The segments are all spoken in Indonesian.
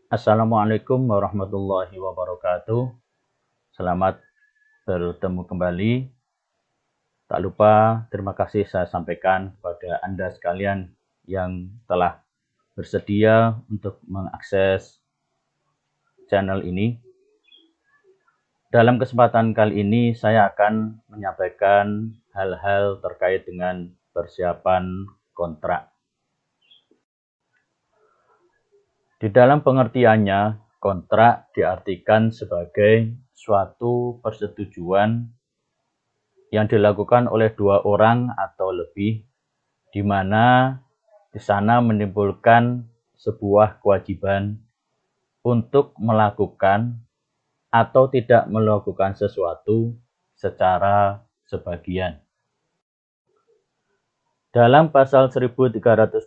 Assalamualaikum warahmatullahi wabarakatuh. Selamat bertemu kembali. Tak lupa terima kasih saya sampaikan kepada Anda sekalian yang telah bersedia untuk mengakses channel ini. Dalam kesempatan kali ini saya akan menyampaikan hal-hal terkait dengan persiapan kontrak. Di dalam pengertiannya, kontrak diartikan sebagai suatu persetujuan yang dilakukan oleh dua orang atau lebih, di mana di sana menimbulkan sebuah kewajiban untuk melakukan atau tidak melakukan sesuatu secara sebagian. Dalam pasal 1320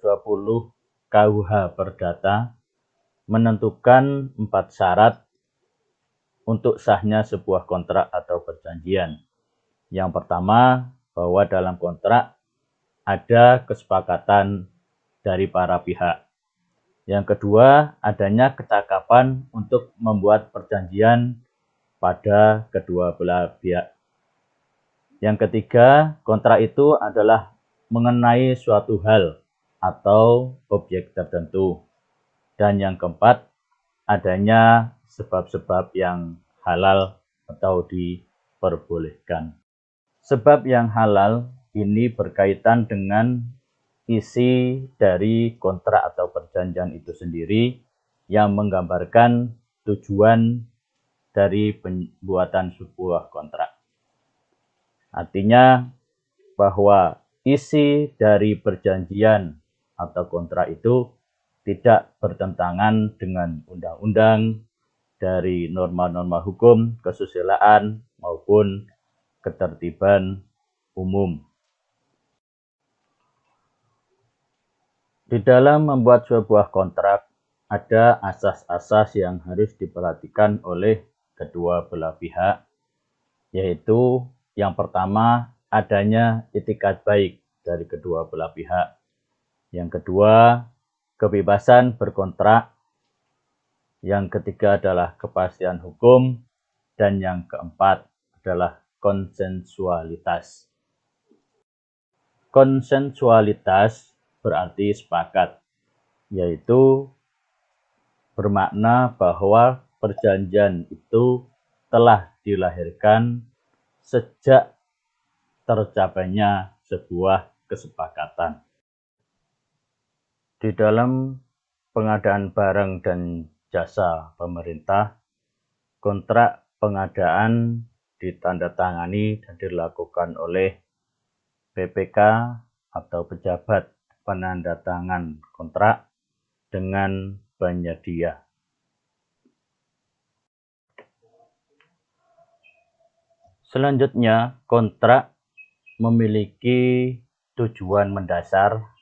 KUH Perdata menentukan 4 syarat untuk sahnya sebuah kontrak atau perjanjian. Yang pertama, bahwa dalam kontrak ada kesepakatan dari para pihak. Yang kedua, adanya kecakapan untuk membuat perjanjian pada kedua belah pihak. Yang ketiga, kontrak itu adalah mengenai suatu hal atau objek tertentu. Dan yang keempat, adanya sebab-sebab yang halal atau diperbolehkan. Sebab yang halal ini berkaitan dengan isi dari kontrak atau perjanjian itu sendiri yang menggambarkan tujuan dari pembuatan sebuah kontrak. Artinya bahwa isi dari perjanjian atau kontrak itu tidak bertentangan dengan undang-undang, dari norma-norma hukum, kesusilaan, maupun ketertiban umum. Di dalam membuat sebuah kontrak, ada asas-asas yang harus diperhatikan oleh kedua belah pihak, yaitu yang pertama, adanya itikat baik dari kedua belah pihak. Yang kedua, kebebasan berkontrak. Yang ketiga adalah kepastian hukum. Dan yang keempat adalah konsensualitas. Konsensualitas berarti sepakat, yaitu bermakna bahwa perjanjian itu telah dilahirkan sejak tercapainya sebuah kesepakatan. Di dalam pengadaan barang dan jasa pemerintah, kontrak pengadaan ditandatangani dan dilakukan oleh PPK atau pejabat penandatangan kontrak dengan penyedia. Selanjutnya, kontrak memiliki tujuan mendasar.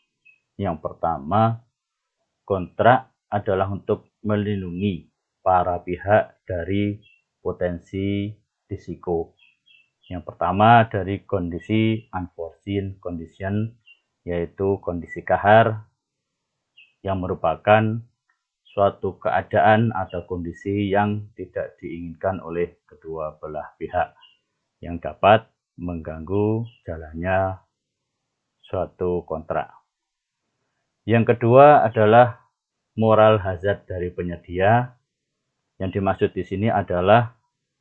Yang pertama, kontrak adalah untuk melindungi para pihak dari potensi risiko. Yang pertama dari kondisi unforeseen condition, yaitu kondisi kahar yang merupakan suatu keadaan atau kondisi yang tidak diinginkan oleh kedua belah pihak yang dapat mengganggu jalannya suatu kontrak. Yang kedua adalah moral hazard dari penyedia. Yang dimaksud di sini adalah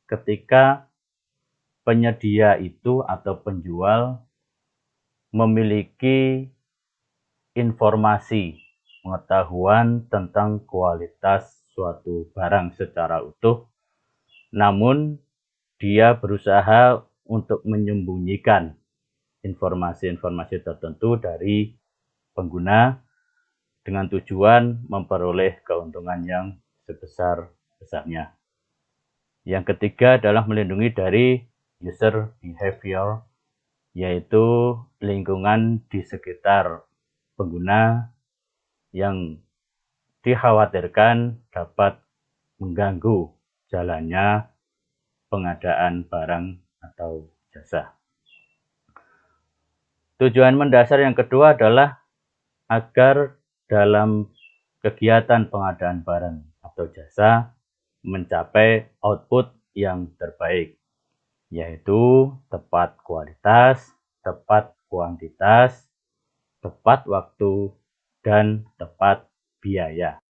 ketika penyedia itu atau penjual memiliki informasi, pengetahuan tentang kualitas suatu barang secara utuh, namun dia berusaha untuk menyembunyikan informasi-informasi tertentu dari pengguna dengan tujuan memperoleh keuntungan yang sebesar-besarnya. Yang ketiga adalah melindungi dari user behavior, yaitu lingkungan di sekitar pengguna yang dikhawatirkan dapat mengganggu jalannya pengadaan barang atau jasa. Tujuan mendasar yang kedua adalah agar dalam kegiatan pengadaan barang atau jasa mencapai output yang terbaik, yaitu tepat kualitas, tepat kuantitas, tepat waktu, dan tepat biaya.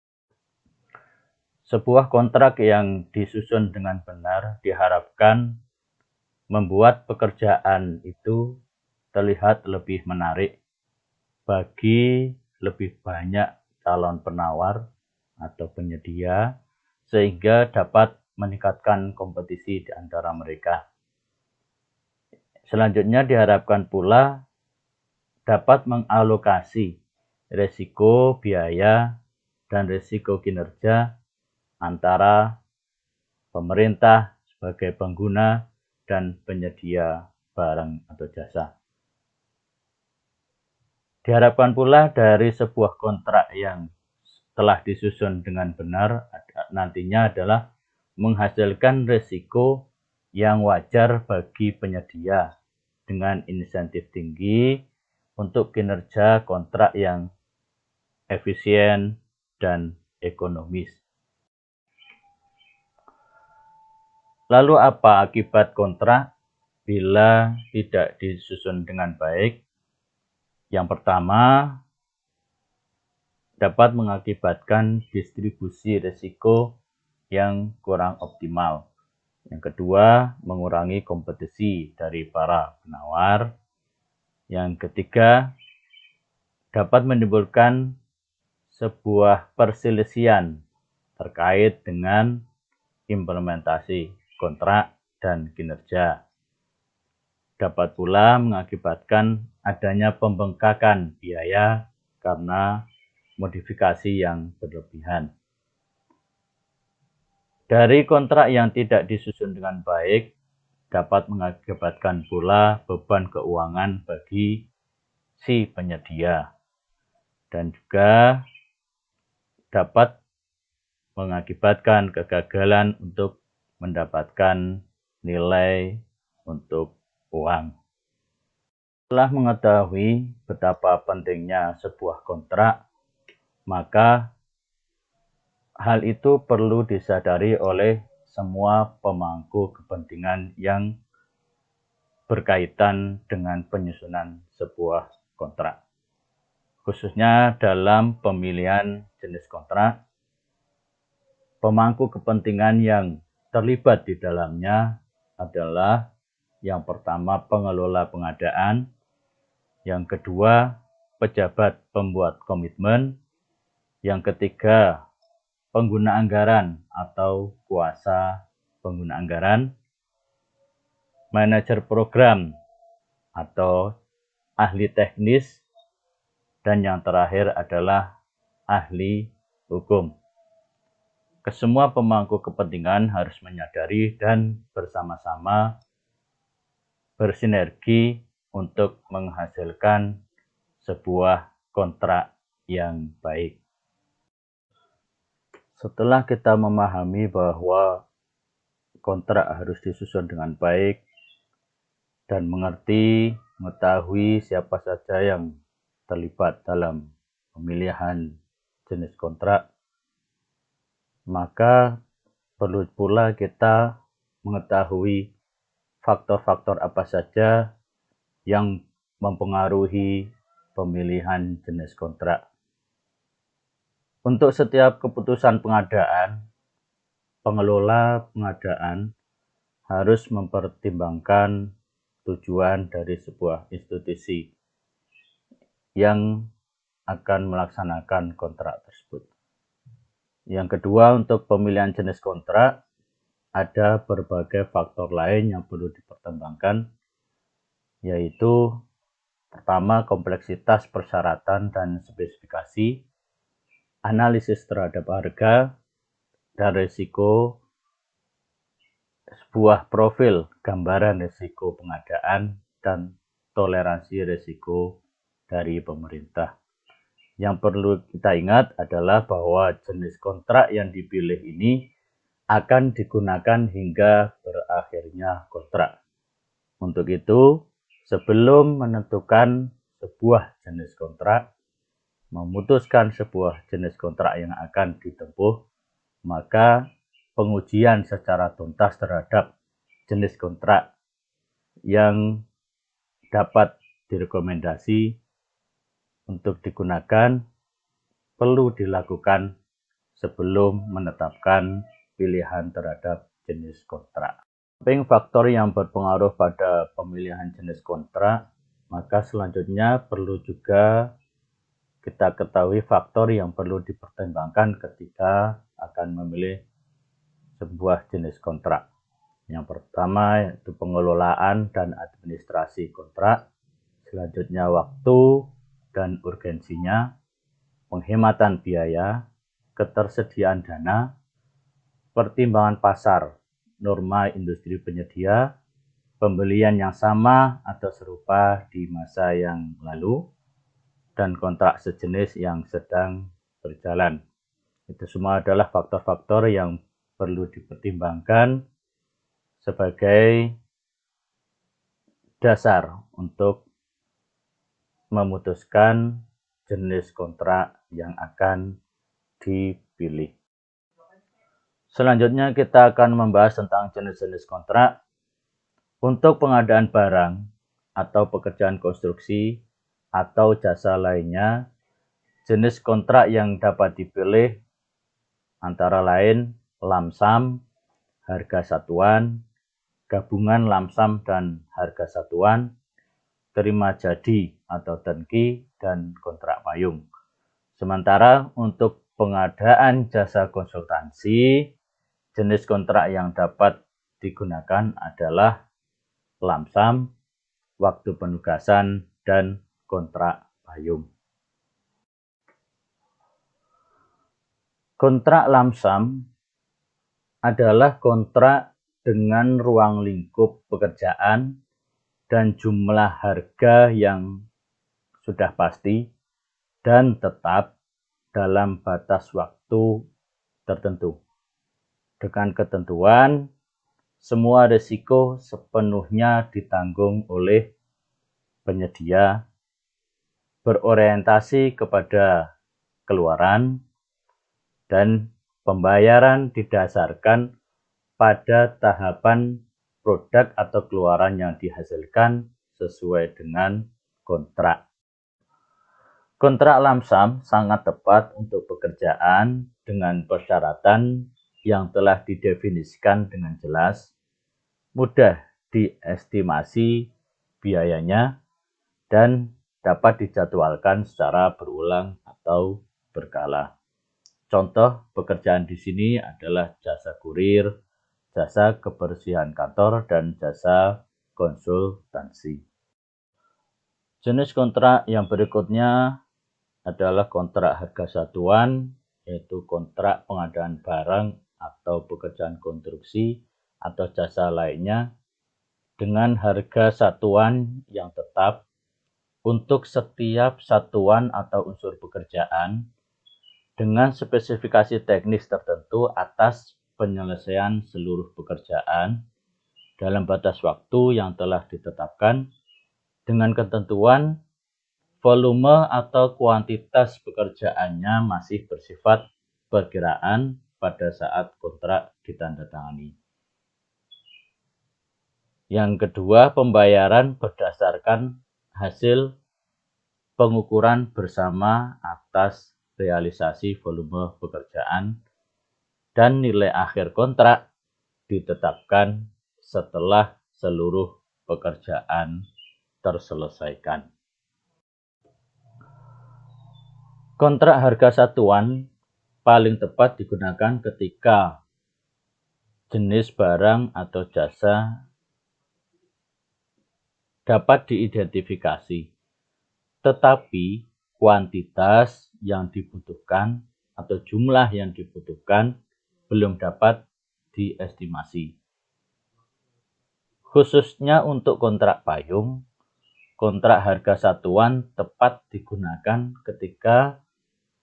Sebuah kontrak yang disusun dengan benar diharapkan membuat pekerjaan itu terlihat lebih menarik bagi lebih banyak calon penawar atau penyedia, sehingga dapat meningkatkan kompetisi di antara mereka. Selanjutnya diharapkan pula dapat mengalokasi risiko biaya dan risiko kinerja antara pemerintah sebagai pengguna dan penyedia barang atau jasa. Diharapkan pula dari sebuah kontrak yang telah disusun dengan benar nantinya adalah menghasilkan risiko yang wajar bagi penyedia dengan insentif tinggi untuk kinerja kontrak yang efisien dan ekonomis. Lalu apa akibat kontrak bila tidak disusun dengan baik? Yang pertama, dapat mengakibatkan distribusi risiko yang kurang optimal. Yang kedua, mengurangi kompetisi dari para penawar. Yang ketiga, dapat menimbulkan sebuah perselisihan terkait dengan implementasi kontrak dan kinerja. Dapat pula mengakibatkan adanya pembengkakan biaya karena modifikasi yang berlebihan. Dari kontrak yang tidak disusun dengan baik, dapat mengakibatkan pula beban keuangan bagi si penyedia, dan juga dapat mengakibatkan kegagalan untuk mendapatkan nilai untuk uang. Setelah mengetahui betapa pentingnya sebuah kontrak, maka hal itu perlu disadari oleh semua pemangku kepentingan yang berkaitan dengan penyusunan sebuah kontrak. Khususnya dalam pemilihan jenis kontrak, pemangku kepentingan yang terlibat di dalamnya adalah yang pertama pengelola pengadaan, yang kedua pejabat pembuat komitmen, yang ketiga pengguna anggaran atau kuasa pengguna anggaran, manajer program atau ahli teknis, dan yang terakhir adalah ahli hukum. Kesemua pemangku kepentingan harus menyadari dan bersama-sama bersinergi untuk menghasilkan sebuah kontrak yang baik. Setelah kita memahami bahwa kontrak harus disusun dengan baik dan mengetahui siapa saja yang terlibat dalam pemilihan jenis kontrak, maka perlu pula kita mengetahui faktor-faktor apa saja yang mempengaruhi pemilihan jenis kontrak. Untuk setiap keputusan pengadaan, pengelola pengadaan harus mempertimbangkan tujuan dari sebuah institusi yang akan melaksanakan kontrak tersebut. Yang kedua, untuk pemilihan jenis kontrak, ada berbagai faktor lain yang perlu dipertimbangkan, yaitu pertama, kompleksitas persyaratan dan spesifikasi, analisis terhadap harga dan risiko, sebuah profil gambaran risiko pengadaan, dan toleransi risiko dari pemerintah. Yang perlu kita ingat adalah bahwa jenis kontrak yang dipilih ini akan digunakan hingga berakhirnya kontrak. Untuk itu, sebelum menentukan sebuah jenis kontrak, memutuskan sebuah jenis kontrak yang akan ditempuh, maka pengujian secara tuntas terhadap jenis kontrak yang dapat direkomendasi untuk digunakan perlu dilakukan sebelum menetapkan pilihan terhadap jenis kontrak. Samping faktor yang berpengaruh pada pemilihan jenis kontrak, maka selanjutnya perlu juga kita ketahui faktor yang perlu dipertimbangkan ketika akan memilih sebuah jenis kontrak. Yang pertama yaitu pengelolaan dan administrasi kontrak, selanjutnya waktu dan urgensinya, penghematan biaya, ketersediaan dana, pertimbangan pasar, norma industri penyedia, pembelian yang sama atau serupa di masa yang lalu, dan kontrak sejenis yang sedang berjalan. Itu semua adalah faktor-faktor yang perlu dipertimbangkan sebagai dasar untuk memutuskan jenis kontrak yang akan dipilih. Selanjutnya kita akan membahas tentang jenis-jenis kontrak. Untuk pengadaan barang atau pekerjaan konstruksi atau jasa lainnya, jenis kontrak yang dapat dipilih antara lain lamsam, harga satuan, gabungan lamsam dan harga satuan, terima jadi atau turnkey, dan kontrak payung. Sementara untuk pengadaan jasa konsultansi, jenis kontrak yang dapat digunakan adalah lamsam, waktu penugasan, dan kontrak payung. Kontrak lamsam adalah kontrak dengan ruang lingkup pekerjaan dan jumlah harga yang sudah pasti dan tetap dalam batas waktu tertentu. Dengan ketentuan, semua risiko sepenuhnya ditanggung oleh penyedia, berorientasi kepada keluaran, dan pembayaran didasarkan pada tahapan produk atau keluaran yang dihasilkan sesuai dengan kontrak. Kontrak lamsam sangat tepat untuk pekerjaan dengan persyaratan yang telah didefinisikan dengan jelas, mudah diestimasi biayanya, dan dapat dijadwalkan secara berulang atau berkala. Contoh pekerjaan di sini adalah jasa kurir, jasa kebersihan kantor, dan jasa konsultansi. Jenis kontrak yang berikutnya adalah kontrak harga satuan, yaitu kontrak pengadaan barang atau pekerjaan konstruksi atau jasa lainnya dengan harga satuan yang tetap untuk setiap satuan atau unsur pekerjaan dengan spesifikasi teknis tertentu atas penyelesaian seluruh pekerjaan dalam batas waktu yang telah ditetapkan dengan ketentuan volume atau kuantitas pekerjaannya masih bersifat perkiraan pada saat kontrak ditandatangani. Yang kedua, pembayaran berdasarkan hasil pengukuran bersama atas realisasi volume pekerjaan dan nilai akhir kontrak ditetapkan setelah seluruh pekerjaan terselesaikan. Kontrak harga satuan paling tepat digunakan ketika jenis barang atau jasa dapat diidentifikasi, tetapi kuantitas yang dibutuhkan atau jumlah yang dibutuhkan belum dapat diestimasi. Khususnya untuk kontrak payung, kontrak harga satuan tepat digunakan ketika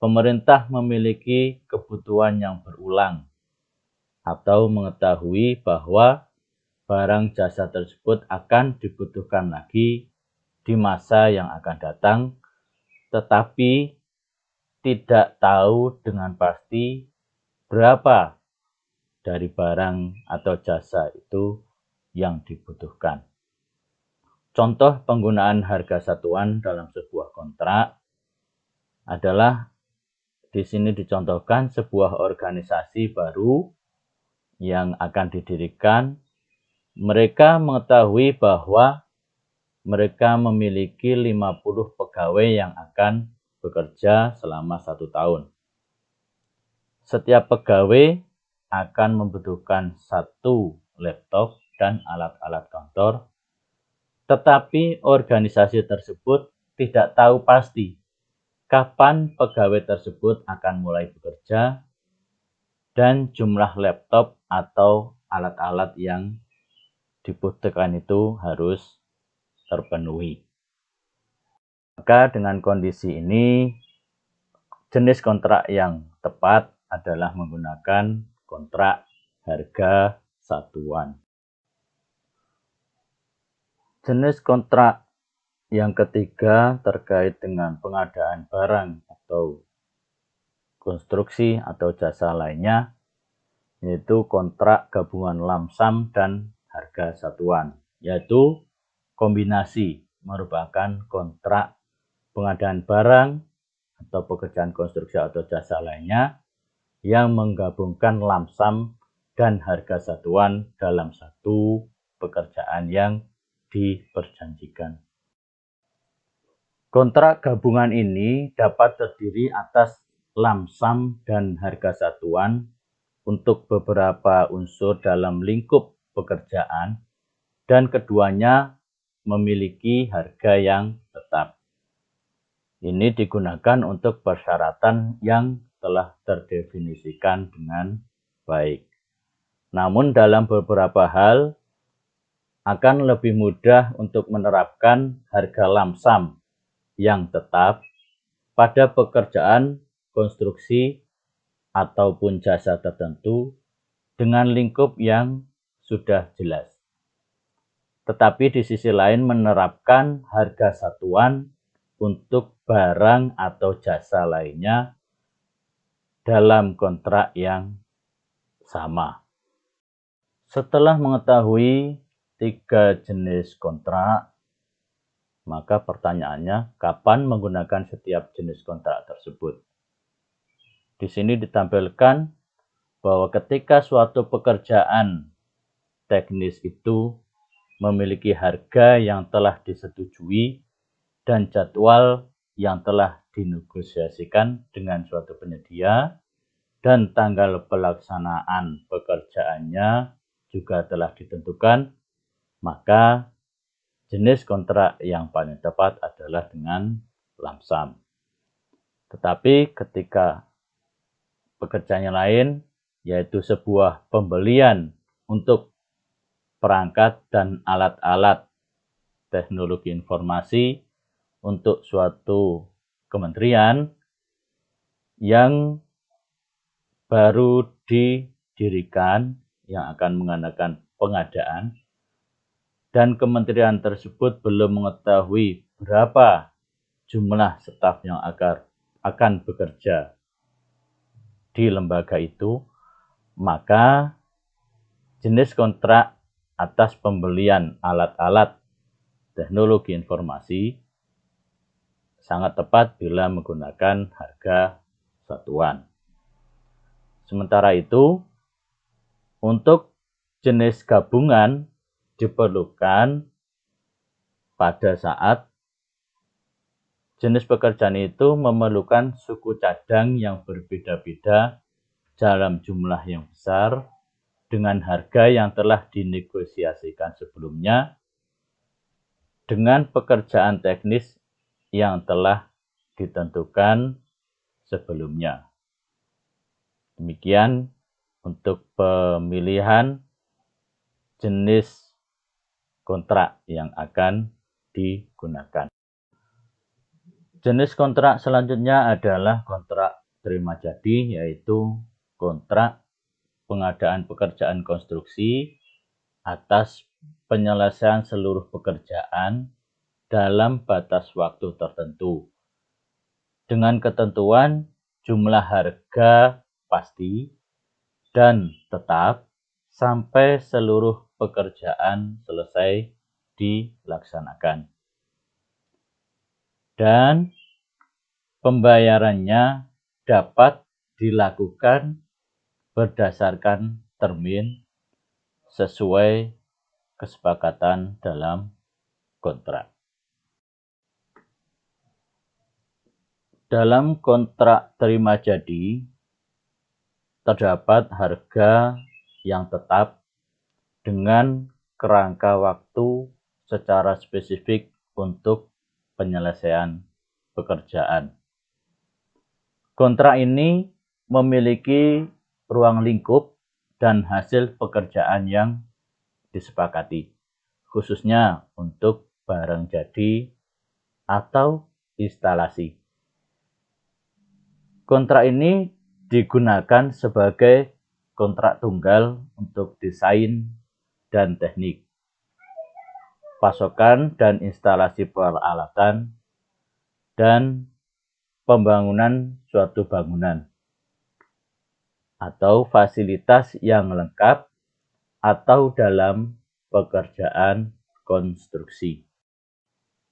pemerintah memiliki kebutuhan yang berulang atau mengetahui bahwa barang jasa tersebut akan dibutuhkan lagi di masa yang akan datang, tetapi tidak tahu dengan pasti berapa dari barang atau jasa itu yang dibutuhkan. Contoh penggunaan harga satuan dalam sebuah kontrak adalah di sini dicontohkan sebuah organisasi baru yang akan didirikan. Mereka mengetahui bahwa mereka memiliki 50 pegawai yang akan bekerja selama 1 tahun. Setiap pegawai akan membutuhkan 1 laptop dan alat-alat kantor, tetapi organisasi tersebut tidak tahu pasti kapan pegawai tersebut akan mulai bekerja dan jumlah laptop atau alat-alat yang dibutuhkan itu harus terpenuhi. Maka dengan kondisi ini, jenis kontrak yang tepat adalah menggunakan kontrak harga satuan. Jenis kontrak yang ketiga terkait dengan pengadaan barang atau konstruksi atau jasa lainnya, yaitu kontrak gabungan lamsam dan harga satuan, yaitu kombinasi merupakan kontrak pengadaan barang atau pekerjaan konstruksi atau jasa lainnya yang menggabungkan lamsam dan harga satuan dalam satu pekerjaan yang diperjanjikan. Kontrak gabungan ini dapat terdiri atas lamsam dan harga satuan untuk beberapa unsur dalam lingkup pekerjaan, dan keduanya memiliki harga yang tetap. Ini digunakan untuk persyaratan yang telah terdefinisikan dengan baik. Namun dalam beberapa hal akan lebih mudah untuk menerapkan harga lamsam yang tetap pada pekerjaan konstruksi ataupun jasa tertentu dengan lingkup yang sudah jelas. Tetapi di sisi lain menerapkan harga satuan untuk barang atau jasa lainnya dalam kontrak yang sama. Setelah mengetahui 3 jenis kontrak, maka pertanyaannya, kapan menggunakan setiap jenis kontrak tersebut? Di sini ditampilkan bahwa ketika suatu pekerjaan teknis itu memiliki harga yang telah disetujui dan jadwal yang telah dinegosiasikan dengan suatu penyedia, dan tanggal pelaksanaan pekerjaannya juga telah ditentukan, maka jenis kontrak yang paling tepat adalah dengan lamsam. Tetapi ketika pekerjaannya lain, yaitu sebuah pembelian untuk perangkat dan alat-alat teknologi informasi untuk suatu kementerian yang baru didirikan, yang akan mengadakan pengadaan, dan kementerian tersebut belum mengetahui berapa jumlah staf yang akan bekerja di lembaga itu, maka jenis kontrak atas pembelian alat-alat teknologi informasi sangat tepat bila menggunakan harga satuan. Sementara itu, untuk jenis gabungan diperlukan pada saat jenis pekerjaan itu memerlukan suku cadang yang berbeda-beda dalam jumlah yang besar dengan harga yang telah dinegosiasikan sebelumnya dengan pekerjaan teknis yang telah ditentukan sebelumnya. Demikian untuk pemilihan jenis kontrak yang akan digunakan. Jenis kontrak selanjutnya adalah kontrak terima jadi, yaitu kontrak pengadaan pekerjaan konstruksi atas penyelesaian seluruh pekerjaan dalam batas waktu tertentu dengan ketentuan jumlah harga pasti dan tetap sampai seluruh pekerjaan selesai dilaksanakan. Dan pembayarannya dapat dilakukan berdasarkan termin sesuai kesepakatan dalam kontrak. Dalam kontrak terima jadi, terdapat harga yang tetap dengan kerangka waktu secara spesifik untuk penyelesaian pekerjaan. Kontrak ini memiliki ruang lingkup dan hasil pekerjaan yang disepakati, khususnya untuk barang jadi atau instalasi. Kontrak ini digunakan sebagai kontrak tunggal untuk desain dan teknik, pasokan dan instalasi peralatan, dan pembangunan suatu bangunan atau fasilitas yang lengkap atau dalam pekerjaan konstruksi.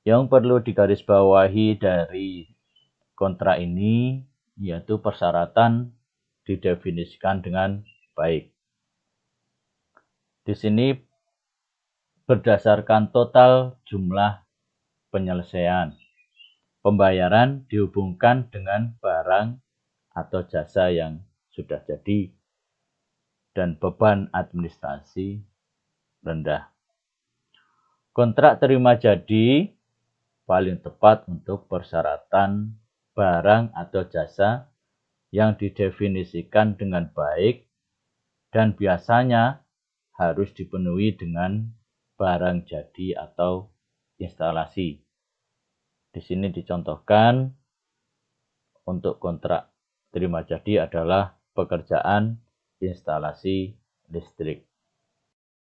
Yang perlu digarisbawahi dari kontrak ini yaitu persyaratan didefinisikan dengan baik. Di sini berdasarkan total jumlah penyelesaian. Pembayaran dihubungkan dengan barang atau jasa yang sudah jadi dan beban administrasi rendah. Kontrak terima jadi paling tepat untuk persyaratan barang atau jasa yang didefinisikan dengan baik dan biasanya harus dipenuhi dengan barang jadi atau instalasi. Di sini dicontohkan untuk kontrak terima jadi adalah pekerjaan instalasi listrik.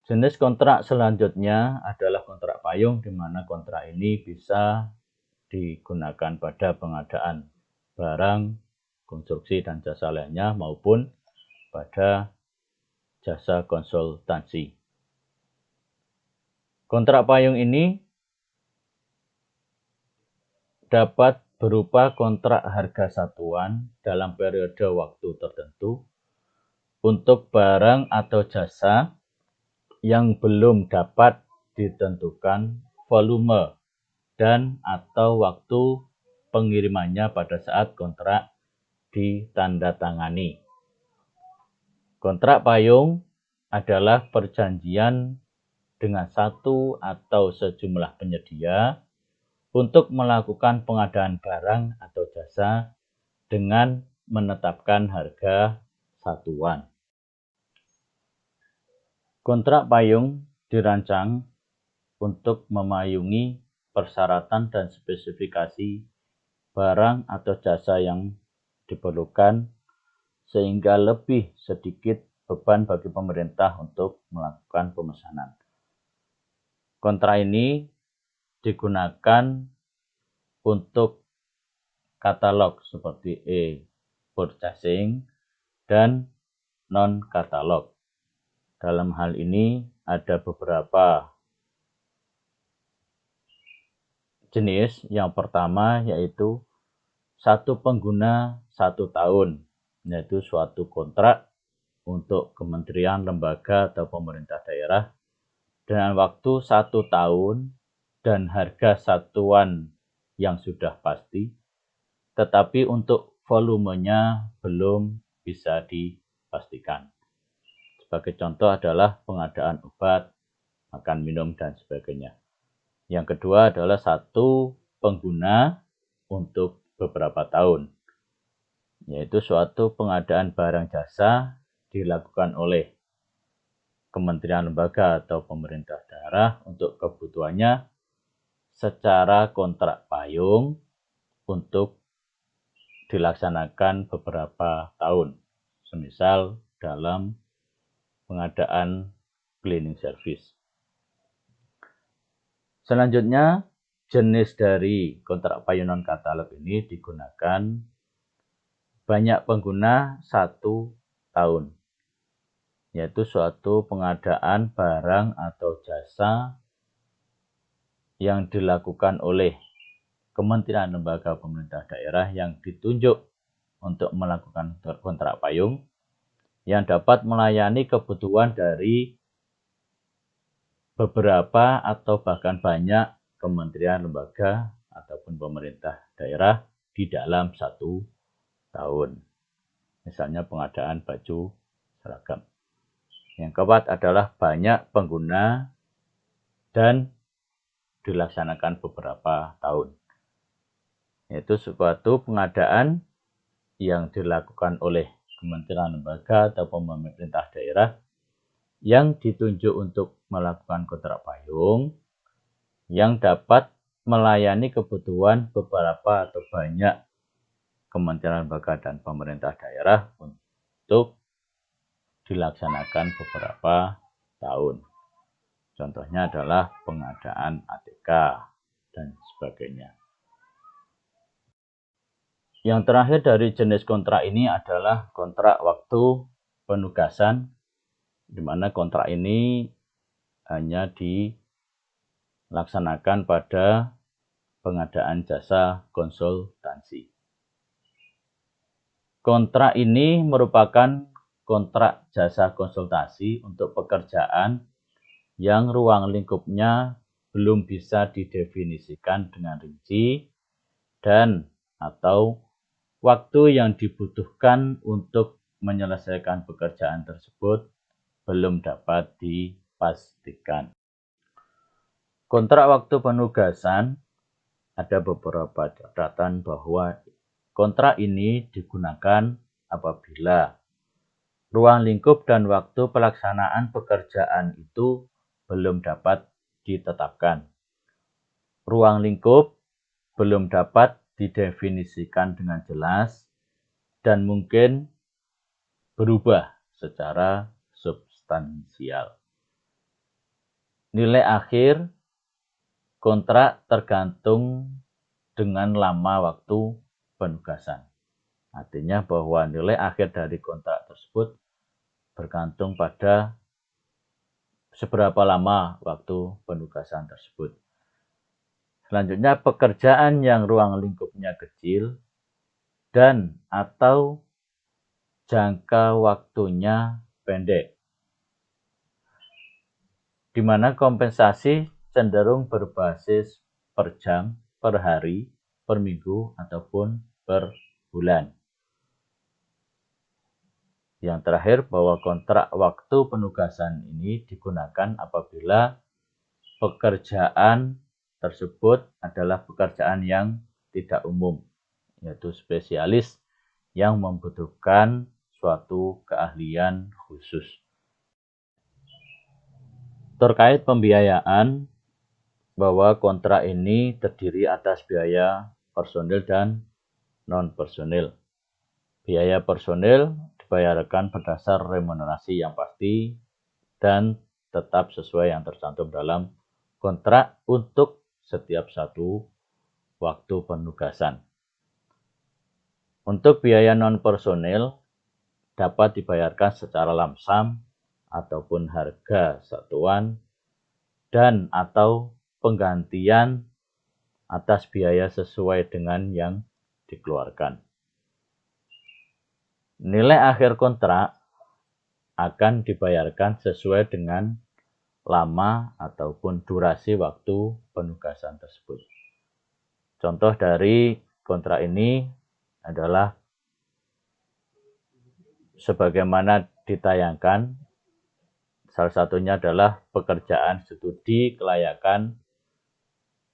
Jenis kontrak selanjutnya adalah kontrak payung, di mana kontrak ini bisa digunakan pada pengadaan barang, konstruksi, dan jasa lainnya maupun pada jasa konsultansi. Kontrak payung ini dapat berupa kontrak harga satuan dalam periode waktu tertentu untuk barang atau jasa yang belum dapat ditentukan volume dan atau waktu pengirimannya pada saat kontrak ditandatangani. Kontrak payung adalah perjanjian dengan satu atau sejumlah penyedia untuk melakukan pengadaan barang atau jasa dengan menetapkan harga satuan. Kontrak payung dirancang untuk memayungi persyaratan dan spesifikasi barang atau jasa yang diperlukan sehingga lebih sedikit beban bagi pemerintah untuk melakukan pemesanan. Kontrak ini digunakan untuk katalog seperti e-purchasing dan non-katalog. Dalam hal ini ada beberapa jenis. Yang pertama yaitu satu pengguna 1 tahun, yaitu suatu kontrak untuk kementerian, lembaga, atau pemerintah daerah dengan waktu 1 tahun dan harga satuan yang sudah pasti, tetapi untuk volumenya belum bisa dipastikan. Sebagai contoh adalah pengadaan obat, makan minum, dan sebagainya. Yang kedua adalah satu pengguna untuk beberapa tahun, yaitu suatu pengadaan barang jasa dilakukan oleh kementerian, lembaga, atau pemerintah daerah untuk kebutuhannya secara kontrak payung untuk dilaksanakan beberapa tahun, semisal dalam pengadaan cleaning service. Selanjutnya, jenis dari kontrak payung non-katalog ini digunakan banyak pengguna 1 tahun. yaitu suatu pengadaan barang atau jasa yang dilakukan oleh kementerian lembaga pemerintah daerah yang ditunjuk untuk melakukan kontrak payung yang dapat melayani kebutuhan dari beberapa atau bahkan banyak kementerian lembaga ataupun pemerintah daerah di dalam 1 tahun. Misalnya pengadaan baju seragam. Yang keempat adalah banyak pengguna dan dilaksanakan beberapa tahun. Yaitu suatu pengadaan yang dilakukan oleh kementerian lembaga ataupun pemerintah daerah yang ditunjuk untuk melakukan kontrak payung yang dapat melayani kebutuhan beberapa atau banyak kementerian lembaga dan pemerintah daerah untuk dilaksanakan beberapa tahun. Contohnya adalah pengadaan ATK dan sebagainya. Yang terakhir dari jenis kontrak ini adalah kontrak waktu penugasan, di mana kontrak ini hanya dilaksanakan pada pengadaan jasa konsultansi. Kontrak ini merupakan kontrak jasa konsultasi untuk pekerjaan yang ruang lingkupnya belum bisa didefinisikan dengan rinci dan atau waktu yang dibutuhkan untuk menyelesaikan pekerjaan tersebut belum dapat dipastikan. Kontrak waktu penugasan ada beberapa catatan bahwa kontrak ini digunakan apabila ruang lingkup dan waktu pelaksanaan pekerjaan itu belum dapat ditetapkan. Ruang lingkup belum dapat didefinisikan dengan jelas dan mungkin berubah secara substansial. Nilai akhir kontrak tergantung dengan lama waktu penugasan. Artinya bahwa nilai akhir dari kontrak tersebut bergantung pada seberapa lama waktu penugasan tersebut. Selanjutnya, pekerjaan yang ruang lingkupnya kecil dan atau jangka waktunya pendek, di mana kompensasi cenderung berbasis per jam, per hari, per minggu, ataupun per bulan. Yang terakhir, bahwa kontrak waktu penugasan ini digunakan apabila pekerjaan tersebut adalah pekerjaan yang tidak umum, yaitu spesialis yang membutuhkan suatu keahlian khusus. Terkait pembiayaan, bahwa kontrak ini terdiri atas biaya personil dan non-personil. Biaya personil dibayarkan berdasar remunerasi yang pasti dan tetap sesuai yang tercantum dalam kontrak untuk setiap satu waktu penugasan. Untuk biaya non-personil dapat dibayarkan secara lamsam ataupun harga satuan dan atau penggantian atas biaya sesuai dengan yang dikeluarkan. Nilai akhir kontrak akan dibayarkan sesuai dengan lama ataupun durasi waktu penugasan tersebut. Contoh dari kontrak ini adalah sebagaimana ditayangkan, salah satunya adalah pekerjaan studi kelayakan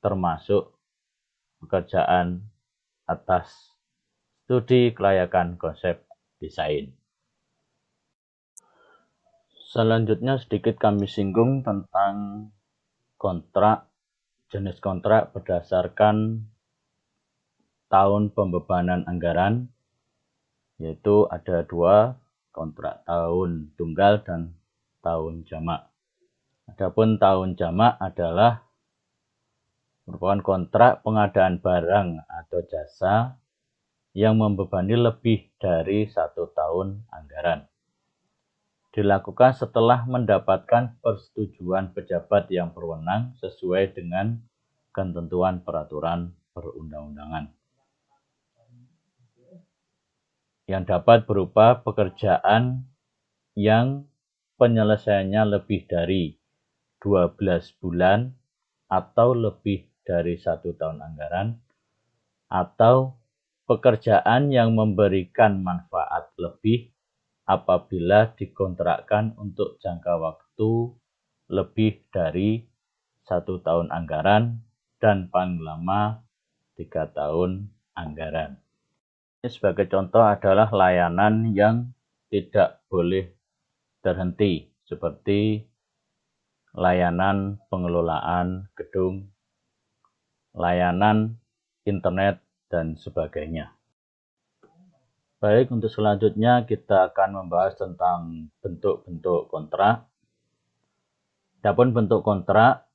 termasuk pekerjaan atas studi kelayakan konsep desain. Selanjutnya sedikit kami singgung tentang kontrak, jenis kontrak berdasarkan tahun pembebanan anggaran, yaitu ada 2, kontrak tahun tunggal dan tahun jamak. Adapun tahun jamak adalah merupakan kontrak pengadaan barang atau jasa yang membebani lebih dari 1 tahun anggaran. dilakukan setelah mendapatkan persetujuan pejabat yang berwenang sesuai dengan ketentuan peraturan perundang-undangan. Yang dapat berupa pekerjaan yang penyelesaiannya lebih dari 12 bulan atau lebih dari 1 tahun anggaran, atau pekerjaan yang memberikan manfaat lebih apabila dikontrakkan untuk jangka waktu lebih dari 1 tahun anggaran dan paling lama 3 tahun anggaran. Ini sebagai contoh adalah layanan yang tidak boleh terhenti, seperti layanan pengelolaan gedung, layanan internet, dan sebagainya. Baik, untuk selanjutnya kita akan membahas tentang bentuk-bentuk kontrak. Adapun bentuk kontrak,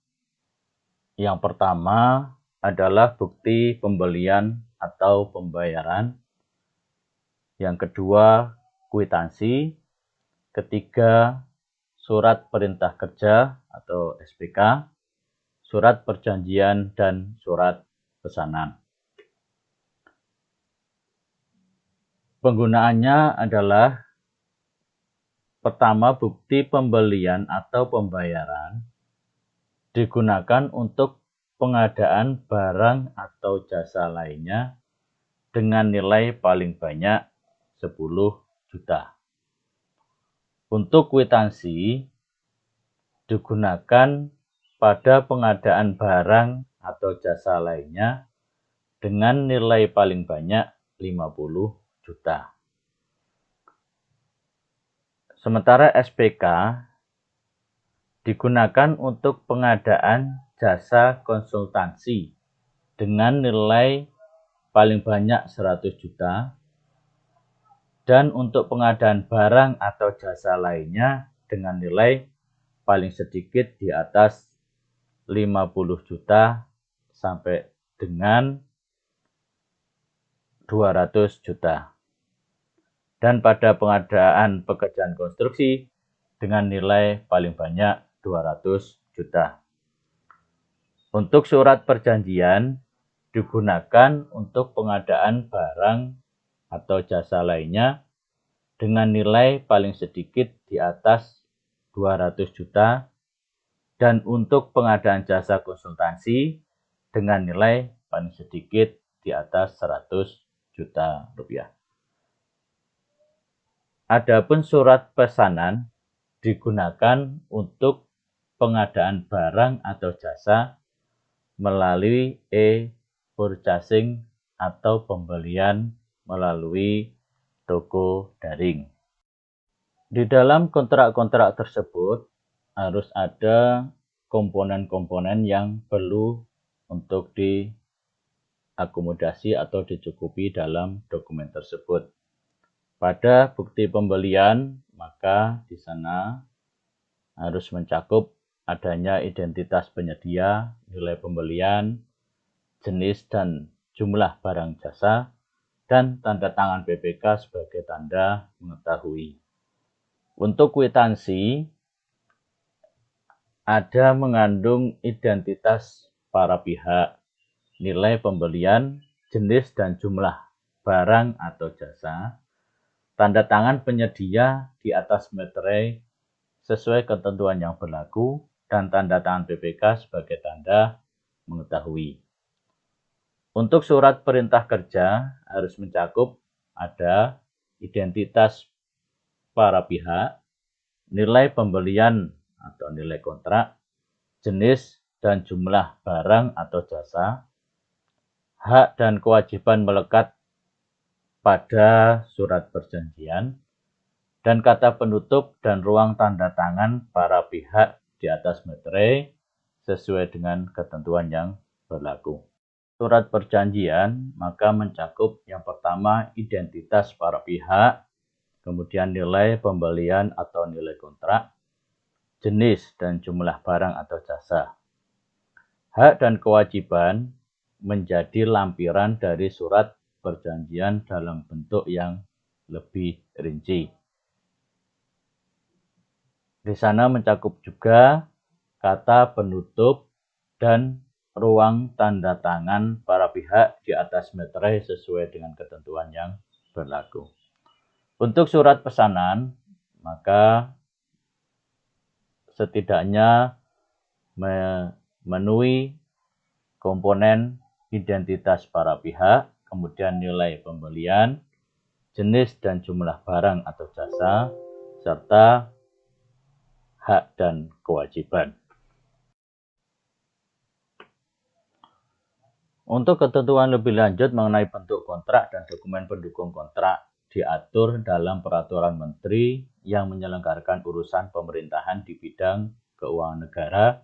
yang pertama adalah bukti pembelian atau pembayaran. Yang kedua, kwitansi. Ketiga, surat perintah kerja atau SPK, surat perjanjian, dan surat pesanan. Penggunaannya adalah pertama, bukti pembelian atau pembayaran digunakan untuk pengadaan barang atau jasa lainnya dengan nilai paling banyak 10 juta. Untuk kwitansi digunakan pada pengadaan barang atau jasa lainnya dengan nilai paling banyak 50 juta. Sementara SPK digunakan untuk pengadaan jasa konsultansi dengan nilai paling banyak 100 juta dan untuk pengadaan barang atau jasa lainnya dengan nilai paling sedikit di atas 50 juta sampai dengan 200 juta. Dan pada pengadaan pekerjaan konstruksi dengan nilai paling banyak 200 juta. Untuk surat perjanjian digunakan untuk pengadaan barang atau jasa lainnya dengan nilai paling sedikit di atas 200 juta dan untuk pengadaan jasa konsultansi dengan nilai paling sedikit di atas 100 juta rupiah. Adapun surat pesanan digunakan untuk pengadaan barang atau jasa melalui e-purchasing atau pembelian melalui toko daring. Di dalam kontrak-kontrak tersebut harus ada komponen-komponen yang perlu untuk diakomodasi atau dicukupi dalam dokumen tersebut. Pada bukti pembelian, maka di sana harus mencakup adanya identitas penyedia, nilai pembelian, jenis dan jumlah barang jasa, dan tanda tangan BPK sebagai tanda mengetahui. Untuk kwitansi, ada mengandung identitas para pihak, nilai pembelian, jenis dan jumlah barang atau jasa, tanda tangan penyedia di atas meterai sesuai ketentuan yang berlaku, dan tanda tangan BPK sebagai tanda mengetahui. Untuk surat perintah kerja harus mencakup ada identitas para pihak, nilai pembelian atau nilai kontrak, jenis dan jumlah barang atau jasa, hak dan kewajiban melekat pada surat perjanjian, dan kata penutup dan ruang tanda tangan para pihak di atas meterai sesuai dengan ketentuan yang berlaku. Surat perjanjian maka mencakup yang pertama identitas para pihak, kemudian nilai pembelian atau nilai kontrak, jenis dan jumlah barang atau jasa. Hak dan kewajiban menjadi lampiran dari surat perjanjian dalam bentuk yang lebih rinci. Di sana mencakup juga kata penutup dan ruang tanda tangan para pihak di atas meterai sesuai dengan ketentuan yang berlaku. Untuk surat pesanan, maka setidaknya memenuhi komponen identitas para pihak, kemudian nilai pembelian, jenis dan jumlah barang atau jasa, serta hak dan kewajiban. Untuk ketentuan lebih lanjut mengenai bentuk kontrak dan dokumen pendukung kontrak diatur dalam Peraturan Menteri yang menyelenggarakan urusan pemerintahan di bidang keuangan negara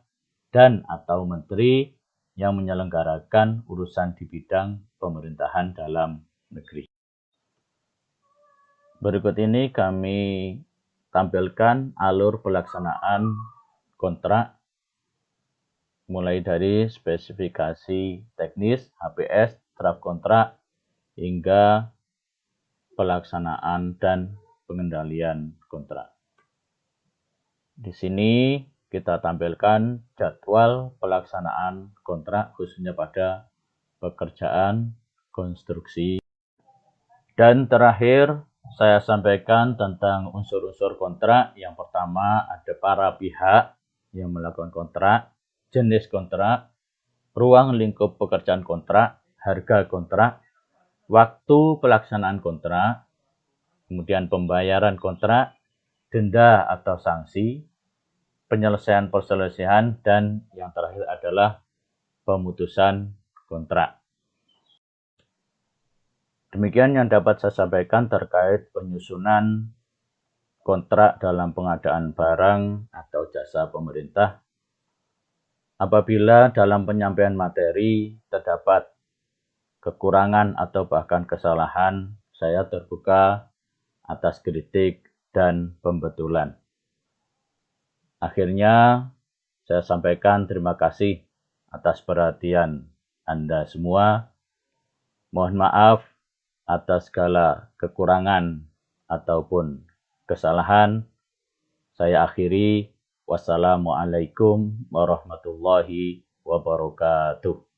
dan atau Menteri yang menyelenggarakan urusan di bidang pemerintahan dalam negeri. Berikut ini kami tampilkan alur pelaksanaan kontrak mulai dari spesifikasi teknis, HPS, draft kontrak, hingga pelaksanaan dan pengendalian kontrak. Di sini kita tampilkan jadwal pelaksanaan kontrak khususnya pada pekerjaan konstruksi. Dan terakhir saya sampaikan tentang unsur-unsur kontrak. Yang pertama ada para pihak yang melakukan kontrak, jenis kontrak, ruang lingkup pekerjaan kontrak, harga kontrak, waktu pelaksanaan kontrak, kemudian pembayaran kontrak, denda atau sanksi, penyelesaian perselisihan, dan yang terakhir adalah pemutusan kontrak. Demikian yang dapat saya sampaikan terkait penyusunan kontrak dalam pengadaan barang atau jasa pemerintah. Apabila dalam penyampaian materi terdapat kekurangan atau bahkan kesalahan, saya terbuka atas kritik dan pembetulan. Akhirnya, saya sampaikan terima kasih atas perhatian Anda semua. Mohon maaf atas segala kekurangan ataupun kesalahan. Saya akhiri. Wassalamualaikum warahmatullahi wabarakatuh.